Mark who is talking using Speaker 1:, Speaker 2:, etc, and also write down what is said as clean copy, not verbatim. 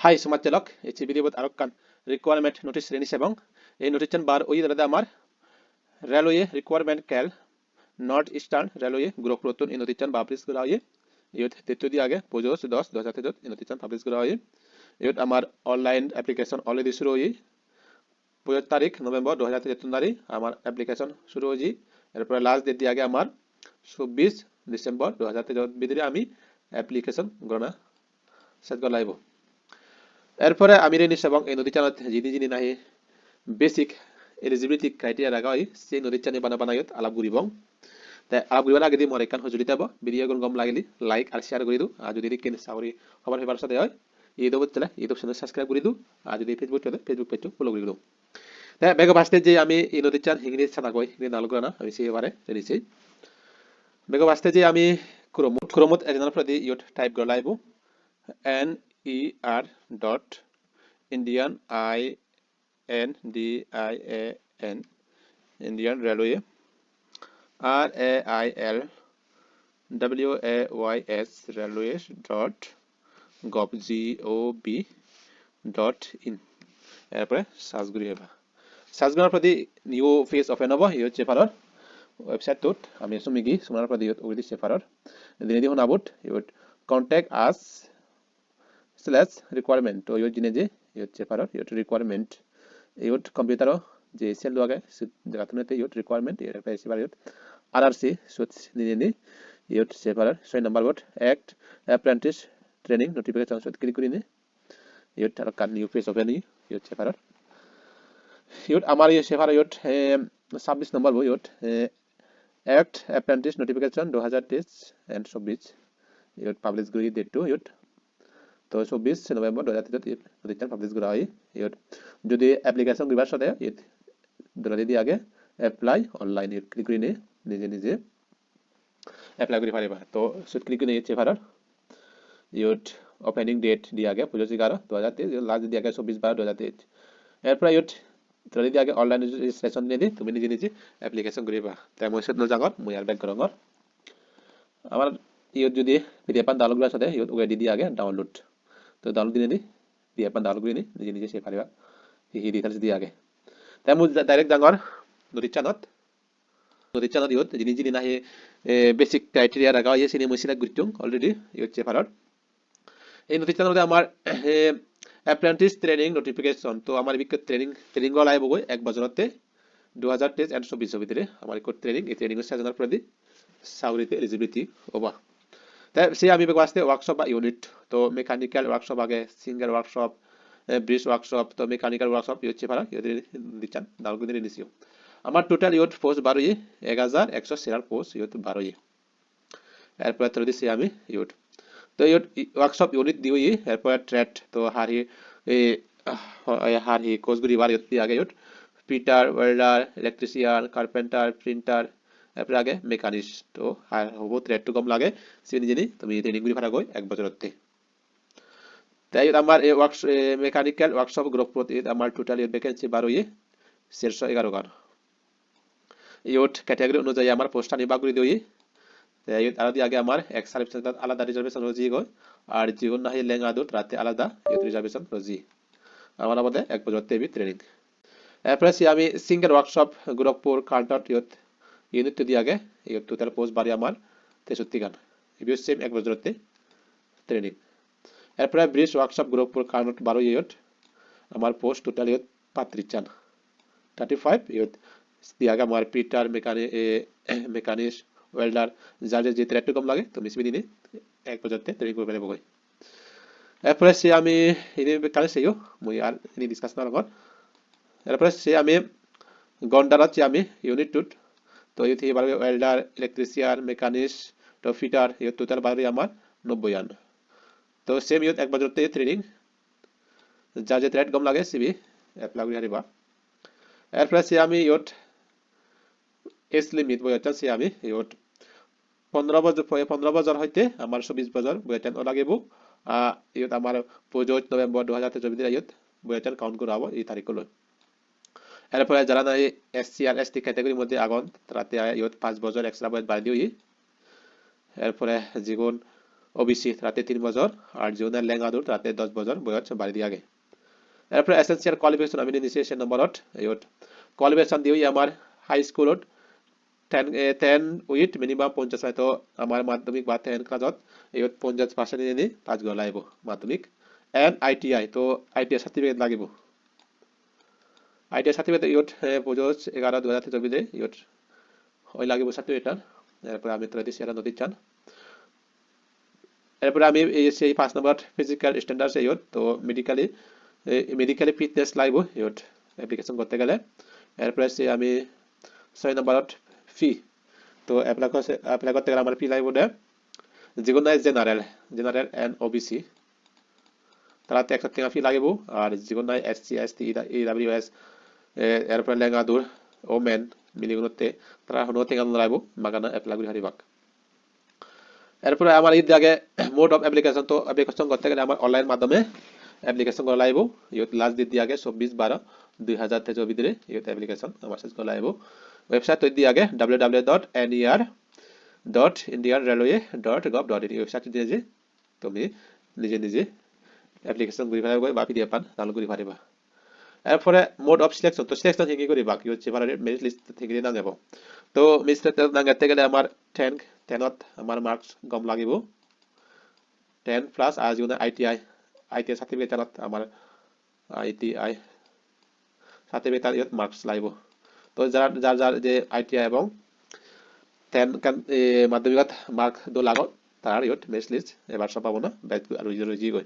Speaker 1: হাই সমাজ চালক এই ভিডিওত আৰু কান ৰিকুৱাৰমেণ্ট নটিছ ৰেনি সেবং এই নটিছন বাৰ ওই দাদা আমাৰ ৰেলৱে ৰিকুৱাৰমেণ্ট কেল নর্থ ইস্টার্ন রেলওয়ে গোরখপুর এই নটিছন পাবলিশ করা হয় ইয়ত তেতো দি আগে 25/10/2023 এই নটিছন পাবলিশ করা হয় ইয়ত আমার অনলাইন অ্যাপ্লিকেশন অলরেডি শুরু হই 25 তারিখ নভেম্বর 2023 তারিখ আমার অ্যাপ্লিকেশন শুরু হই এরপর লাস্ট ডেট দি আগে আমার 24 ডিসেম্বর 2023 ভিতরে আমি অ্যাপ্লিকেশন গণনা সেট করা লাইব এরপরে আমি রেনি সেবং এই নটিছনত যিনি নাহি বেসিক এলিজিবিলিটি ক্রাইটেরিয়া লাগা হয় সেই নটিছনে বানায়ত আলাপ গুরিবং তাই আলাপ গুরিবার আগে দি মর একান হজুরি দেব ভিডিও গুণ গম লাগিলি লাইক আর শেয়ার করে দু আর যদি কেন সাউরি খবর হেবার সাথে হয় ইউটিউব চলে ইউটিউব চ্যানেল সাবস্ক্রাইব করে দু আর যদি ফেসবুক চলে ফেসবুক পেজ ফলো করে দু তাই বেগ বাস্তে যে আমি এই নটিছন হিংরি ছানা কই হিংরি নালগো না আমি সেই এবারে রেনিছি বেগ বাস্তে যে আমি ক্রোমত এজনাল প্রতি ইউট টাইপ করে লাইব NER dot Indian INDIAN Indian Railway RAILWAYS Railways dot gov.in এরপরে সার্চ করি হেবা সার্চ করার প্রতি নিউ পেজ ওপেন হবো এই হচ্ছে ফারার ওয়েবসাইটটোত আমি সুমিগি সুমার প্রতি ওইদি সেফারার দিনে দি হনাবুট ইউট কন্টাক্ট আস স্ল্যাশ রিকোয়ারমেন্ট তো ইউট জিনে যে ইউট সেফারার ইউট রিকোয়ারমেন্ট ইউট কম্পিউটার যে সেল লাগে দেখাতে ইউট রিকোয়ারমেন্ট এর পরে সেবার ইউট আরআরসি সুত দিনে দি ইউট সেফারার 6 নাম্বার ওয়ার্ড অ্যাক্ট অ্যাপ্রেন্টিস ট্রেনিং নোটিফিকেশন সুত ক্লিক করিনে ইউট আর কান নিউ পেজ ওপেন ইউট সেফারার ইউট আমার এই সেফারার ইউট 26 নম্বর বই ইউট অ্যাক্ট অ্যাপ্রেন্টিস নোটিফিকেশন 2023 এন্ড 24 ইউট পাবলিশ করি ডেট টু ইউট তো 24 নভেম্বর 2023 নটিছন পাবলিশ করা হয় ইউট যদি অ্যাপ্লিকেশন দিবার সাথে ইউট দরাদি দি আগে অ্যাপ্লাই অনলাইন ইউট ক্লিক করি নিজে অ্যাপ্লাই করি পারিবা তো সুট ক্লিক করে নিয়েছে ফারার ইউট ওপেনিং ডেট দি আগে 25/11/2023 লাস্ট দি আগে 24/12/2023 এরপর ইউট দরাদি দি আগে অনলাইন রেজিস্ট্রেশন নিয়ে তুমি নিজে অ্যাপ্লিকেশন করিবা তাই মই সেট নজাগর মই আর ব্যাক করঙর আমার ইউট যদি পিডিএফ পান ডাউনলোড করার সাথে ইউট ওয়ে দি আগে ডাউনলোড তো ডাউনলোড দিনে দি পিডিএফ পান ডাউনলোড করে নিজে সে পারিবা এই ডিটেইলস দি আগে তাই মই ডাইরেক্ট জাগর নটিছনত ইউট যিনি নাহি বেসিক ক্রাইটেরিয়া রাখা হয় সিনে মই সিলেক্ট করিছুং অলরেডি ইউট সেফারার এই নটিছনতে আমার অ্যাপ্রেন্টিস ট্রেনিং নোটিফিকেশন তো আমার বিক ট্রেনিং গলা আইব গই 1 বছরতে 2023 এন্ড 24 ভিতরে আমার কোড ট্রেনিং এই ট্রেনিং এর সাজনার প্রতি সাউরিতে এলিজিবিলিটি ওবা তাই সে আমি বেগ আসতে ওয়ার্কশপ বা ইউনিট তো মেকানিক্যাল ওয়ার্কশপ আগে সিঙ্গেল ওয়ার্কশপ ব্রিজ ওয়ার্কশপ তো মেকানিক্যাল ওয়ার্কশপ ইউচ্ছে পারা ইউতে দিচ্ছেন দালগুদি নিছিও আমার টোটাল ইউট পোস্ট 12 1100 পোস্ট ইউট 12 এরপর তো দিছি আমি ইউট তো ইউট ওয়ার্কশপ ইউনিট দিই এরপর ট্রেড তো হারি কোসগুরি বার ইউট আগে ইউট fitter welder electrician carpenter printer এরপর আগে মেকানিস্ট তো হবো ট্রেড টু কম লাগে সিনি জানি তুমি ট্রেনিং গুলি ফারা গই 1 বছরতে তাই আমার এই মেকানিক্যাল ওয়ার্কশপ গ্রুপ প্রতি আমার টোটাল ভ্যাকেন্সি 12 411 গান ইউট ক্যাটাগরি অনুযায়ী আমার পোস্টটা নিবা করে দিই তাই আর আগে আমার এক সার্ভিস আলাদা রিজার্ভেশন রজি গই আর জীবন নাহি লেঙ্গা দুট রাতে আলাদা ইউট রিজার্ভেশন রজি আমার আমাদের 1 বছরতে ট্রেনিং এরপর আমি সিঙ্গেল ওয়ার্কশপ গোরখপুর কার্ডট ইউনিট দিয়ে আগে ইউট টোটাল পোস্ট বাড়ি আমার 63 গান ইবিও সেম 1 বছরতে ট্রেনিং এরপর ব্রিজ ওয়ার্কশপ গোরখপুর কার্ডট 12 ইউট আমার পোস্ট টোটাল ইউট 35 চান 35 ইউট দিয়ে আগে আমার পিটার মেকানিস্ট ওয়েল্ডার যার যে ট্রেড কম লাগে তুমি সিবি দিনে 1 বছরতে ট্রেনিং করে নেব এরপর সে আমি ইনি কানে সেও মই আর ইনি ডিসকাস না লগর এরপর সে আমি গন্ডারা চি আমি ইউনিট টুট তো ইউথি বারে ওয়েল্ডার ইলেকট্রিশিয়ান মেকানিস্ট তো ফিটার ইউট টোটাল বারে আমার 90 আন তো সেম ইউট 1 বছরতে ট্রেনিং যা যে ট্রেড কম লাগে সিবি অ্যাপ্লাই করি হারিবা এরপর সে আমি ইউট এজ লিমিট বয়চান সে আমি ইউট 15 বছর হইতে আমার 24 বছর বয়চান লাগিব ইউট আমার 25 নভেম্বর 2024 ইউট বয়চান কাউন্ট করা হবো এই তারিখ লয় এরপরে যারা না এসসি আর এসটি ক্যাটাগরির মধ্যে আগন তারাতে ইউট 5 বছর এক্সট্রা বয়স বাড়ি দিই এরপরে জীবন OBC তাতে 3 বছর আর জুনিয়র লেঙ্গাদুর তাতে 10 বছর বয়স বাড়ি দিয়ে আগে এরপরে এসেনশিয়াল কোয়ালিফিকেশন আমি নিচে সে নম্বরত ইয়ত কোয়ালিফিকেশন দিও আমার হাই স্কুলত 10 উইথ মিনিমাম 50 হয়তো আমার মাধ্যমিক বা 10 ক্লাসত ইয়ত 50% নিনি পাঁচ গলা লাগিব মাধ্যমিক এন্ড ITI তো ITI সার্টিফিকেট লাগিব ITI সার্টিফিকেট ইয়ত 11/2023 ইয়ত ওই লাগিব সার্টিফিকেট এরপরে আমি তোরা দিছি এটা নদী চান এরপরে আমি এই সেই 5 নম্বর ফিজিক্যাল স্ট্যান্ডার্ডস ইয়ত তো মেডিকেলি ফিটনেস লাগিব ইয়ত অ্যাপ্লিকেশন করতে গেলে এরপরে সে আমি 6 নম্বরত ফি তো অ্যাপ্লাই করতে গেলে আমার ফি লাগিব দে যেগুলো জেনারেল এন্ড OBC তারাতে 100 টাকা ফি লাগিব আর যেগুলো SC ST EWS এরপরে লেঙ্গাদুর ওমেন মিলিগুলোতে তারা 100 টাকা লাগিব মাগানা অ্যাপ্লাই করি হারিবাক এরপরে আমার ঈদ আগে মোড অফ অ্যাপ্লিকেশন তো অ্যাপ্লিকেশন করতে গেলে আমার অনলাইন মাধ্যমে অ্যাপ্লিকেশন করা লাগিব ইয়ত লাস্ট ডেট দিয়ে আগে 24/12/2023 ভিতরে ইয়ত অ্যাপ্লিকেশন আমার শেষ করা লাগিব ওয়েবসাইট তৈরি দিয়ে আগে www.ner.indianrailway.gov.in ওয়েবসাইট দিয়ে যে তুমি নিজে অ্যাপ্লিকেশন করি পারিবা বা পিডিএফ পান ডাউনলোড করি পারিবা এরপরে মোড অফ সিলেকশন তো সিলেকশন কি করিবা কি হচ্ছে পারে মেরিট লিস্ট থেকে না যাব তো মেরিট লিস্ট না গেতে গেলে আমার 10ত আমার মার্কস কম লাগিব 10 প্লাস আর যদি ITI সার্টিফিকেট আমার ITI সার্টিফিকেট ইয়ত মার্কস লাগিব তো যার যে ITI এবং 10 মাধ্যমিকত মার্ক দো লাগত তার ইয়ত মেরিট লিস্ট এবার সব পাবো না ব্যাচ আর রুজি গই